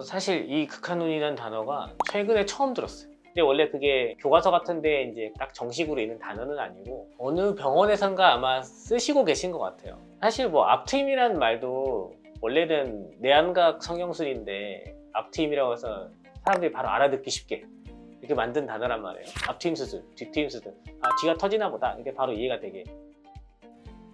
사실 이 극한눈이라는 단어가 최근에 처음 들었어요. 근데 원래 그게 교과서 같은데 이제 딱 정식으로 있는 단어는 아니고 어느 병원에선가 아마 쓰시고 계신 것 같아요. 사실 뭐 앞트임이라는 말도 원래는 내안각 성형술인데 앞트임이라고 해서 사람들이 바로 알아듣기 쉽게 이렇게 만든 단어란 말이에요. 앞트임 수술, 뒤트임 수술. 아, 뒤가 터지나 보다. 이게 바로 이해가 되게.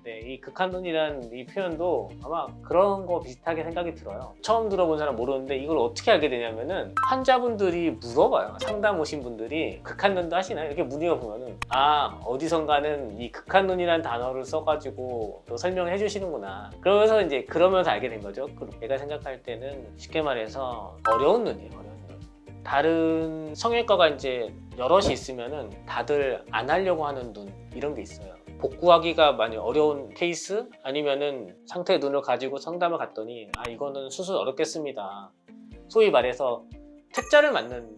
네, 이 극한눈이라는 이 표현도 아마 그런 거 비슷하게 생각이 들어요. 처음 들어본 사람 모르는데 이걸 어떻게 알게 되냐면은 환자분들이 물어봐요. 상담 오신 분들이 극한눈도 하시나요? 이렇게 물어보면은 아, 어디선가는 이 극한눈이라는 단어를 써가지고 또 설명을 해주시는구나. 그러면서 이제 그러면서 알게 된 거죠. 내가 생각할 때는 쉽게 말해서 어려운 눈이에요. 어려운 눈. 다른 성형외과가 이제 여럿이 있으면은 다들 안 하려고 하는 눈 이런 게 있어요. 복구하기가 많이 어려운 케이스 아니면은 상태의 눈을 가지고 상담을 갔더니 아, 이거는 수술 어렵겠습니다. 소위 말해서 퇴짜를 맞는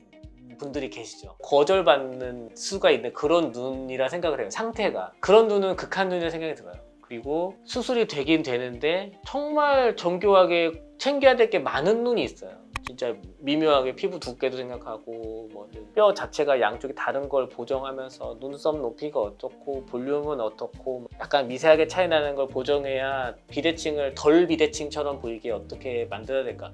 분들이 계시죠. 거절받는 수가 있는 그런 눈이라 생각을 해요. 상태가. 그런 눈은 극한 눈이라 생각이 들어요. 그리고 수술이 되긴 되는데 정말 정교하게 챙겨야 될 게 많은 눈이 있어요. 진짜 미묘하게 피부 두께도 생각하고 뭐 뼈 자체가 양쪽이 다른 걸 보정하면서 눈썹 높이가 어떻고 볼륨은 어떻고 약간 미세하게 차이 나는 걸 보정해야 비대칭을 덜 비대칭처럼 보이게 어떻게 만들어야 될까.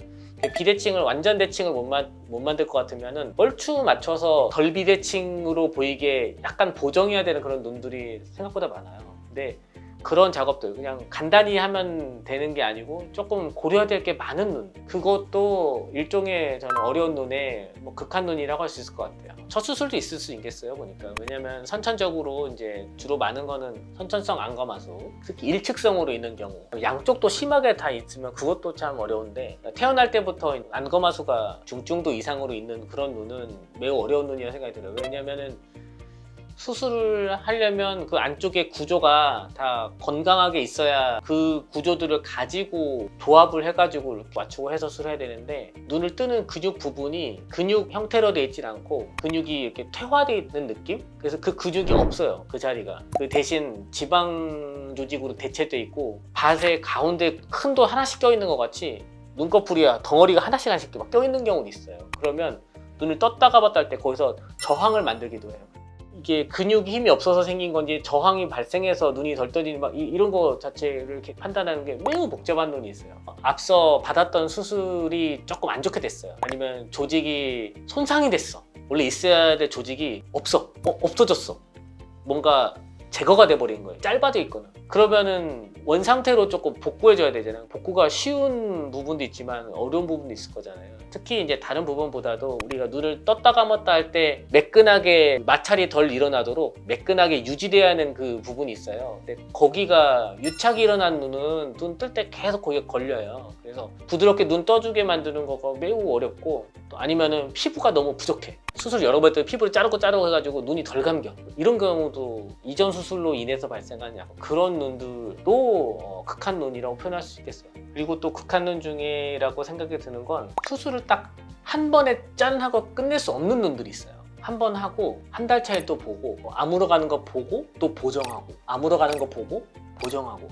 비대칭을 완전 대칭을 못 만들 것 같으면은 얼추 맞춰서 덜 비대칭으로 보이게 약간 보정해야 되는 그런 눈들이 생각보다 많아요. 근데 그런 작업들 그냥 간단히 하면 되는 게 아니고 조금 고려해야 될 게 많은 눈, 그것도 일종의 저는 어려운 눈에 뭐 극한 눈이라고 할 수 있을 것 같아요. 첫 수술도 있을 수 있겠어요 보니까. 왜냐면 선천적으로 이제 주로 많은 거는 선천성 안검하수, 특히 일측성으로 있는 경우 양쪽도 심하게 다 있으면 그것도 참 어려운데 태어날 때부터 안검하수가 중증도 이상으로 있는 그런 눈은 매우 어려운 눈이라고 생각이 들어요. 왜냐면은 수술을 하려면 그 안쪽의 구조가 다 건강하게 있어야 그 구조들을 가지고 조합을 해가지고 이렇게 맞추고 해서 수술해야 되는데 눈을 뜨는 근육 부분이 근육 형태로 되어 있진 않고 근육이 이렇게 퇴화되어 있는 느낌? 그래서 그 근육이 없어요. 그 자리가. 그 대신 지방 조직으로 대체되어 있고 밭의 가운데 큰 돌 하나씩 껴있는 것 같이 눈꺼풀이야 덩어리가 하나씩 막 껴있는 경우도 있어요. 그러면 눈을 떴다가 봤다 할 때 거기서 저항을 만들기도 해요. 이게 근육이 힘이 없어서 생긴 건지 저항이 발생해서 눈이 덜 떠지는 막 이런 거 자체를 이렇게 판단하는 게 매우 복잡한 눈이 있어요. 앞서 받았던 수술이 조금 안 좋게 됐어요. 아니면 조직이 손상이 됐어. 원래 있어야 될 조직이 없어졌어. 뭔가 제거가 돼버린 거예요. 짧아져 있거나. 그러면은 원상태로 조금 복구해줘야 되잖아요. 복구가 쉬운 부분도 있지만 어려운 부분도 있을 거잖아요. 특히 이제 다른 부분보다도 우리가 눈을 떴다 감았다 할 때 매끈하게 마찰이 덜 일어나도록 매끈하게 유지돼야 하는 그 부분이 있어요. 근데 거기가 유착이 일어난 눈은 눈 뜰 때 계속 거기가 걸려요. 그래서 부드럽게 눈 떠주게 만드는 거가 매우 어렵고 또 아니면은 피부가 너무 부족해. 수술 여러 번 했더니 피부를 자르고 해가지고 눈이 덜 감겨. 이런 경우도 이전 수술로 인해서 발생하는 그런 눈들도 극한 눈이라고 표현할 수 있겠어요. 그리고 또 극한 눈 중에라고 생각이 드는 건 수술을 딱 한 번에 짠 하고 끝낼 수 없는 눈들이 있어요. 한 번 하고 한 달 차에 또 보고 아물어 가는 거 보고 또 보정하고 아물어 가는 거 보고 보정하고.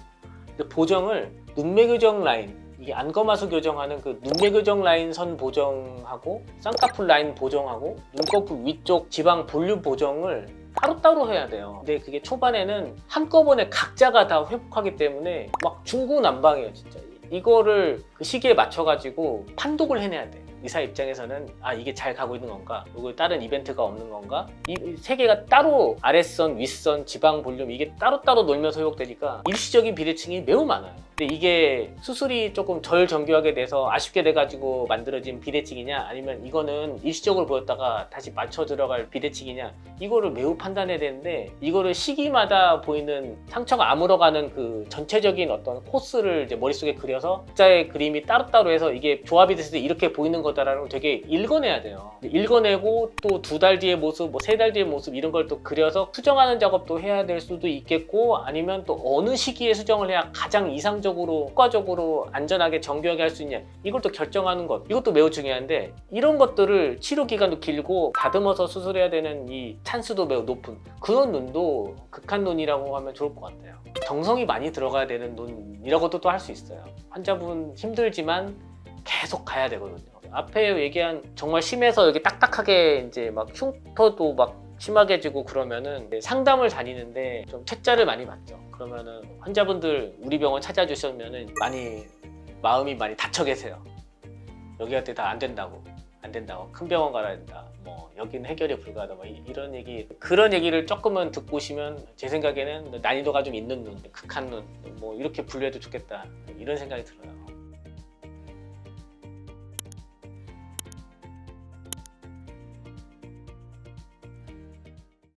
근데 보정을 눈매 교정 라인, 이게 안검하수 교정하는 그 눈매 교정 라인 선 보정하고 쌍꺼풀 라인 보정하고 눈꺼풀 위쪽 지방 볼륨 보정을 따로따로 해야 돼요. 근데 그게 초반에는 한꺼번에 각자가 다 회복하기 때문에 막 중구난방이에요 진짜. 이거를 그 시기에 맞춰가지고 판독을 해내야 돼. 의사 입장에서는 아, 이게 잘 가고 있는 건가? 그리고 다른 이벤트가 없는 건가? 이 세 개가 따로 아랫선, 윗선, 지방 볼륨 이게 따로따로 놀면서 회복되니까 일시적인 비대칭이 매우 많아요. 근데 이게 수술이 조금 덜 정교하게 돼서 아쉽게 돼가지고 만들어진 비대칭이냐 아니면 이거는 일시적으로 보였다가 다시 맞춰 들어갈 비대칭이냐 이거를 매우 판단해야 되는데 이거를 시기마다 보이는 상처가 아물어가는 그 전체적인 어떤 코스를 이제 머릿속에 그려서 각자의 그림이 따로따로 해서 이게 조합이 됐을 때 이렇게 보이는 거다라는 걸 되게 읽어내야 돼요. 읽어내고 또 2달 뒤의 모습, 뭐 3달 뒤의 모습 이런 걸 또 그려서 수정하는 작업도 해야 될 수도 있겠고 아니면 또 어느 시기에 수정을 해야 가장 이상적으로 효과적으로 안전하게 정교하게 할 수 있냐 이걸 또 결정하는 것 이것도 매우 중요한데 이런 것들을 치료 기간도 길고 다듬어서 수술해야 되는 이 찬스도 매우 높은 그런 눈도 극한 눈이라고 하면 좋을 것 같아요. 정성이 많이 들어가야 되는 눈이라고도 또 할 수 있어요. 환자분 힘들지만 계속 가야 되거든요. 앞에 얘기한 정말 심해서 여기 딱딱하게 이제 막 흉터도 막 심하게 지고 그러면은 상담을 다니는데 좀 퇴짜를 많이 받죠. 그러면은 환자분들 우리 병원 찾아주시면은 마음이 많이 닫혀 계세요. 여기한테 다 안 된다고 큰 병원 가야 된다. 뭐 여기는 해결이 불가하다. 뭐 이런 얘기 그런 얘기를 조금은 듣고 오시면 제 생각에는 난이도가 좀 있는 눈, 극한 눈, 뭐 이렇게 분류해도 좋겠다 이런 생각이 들어요.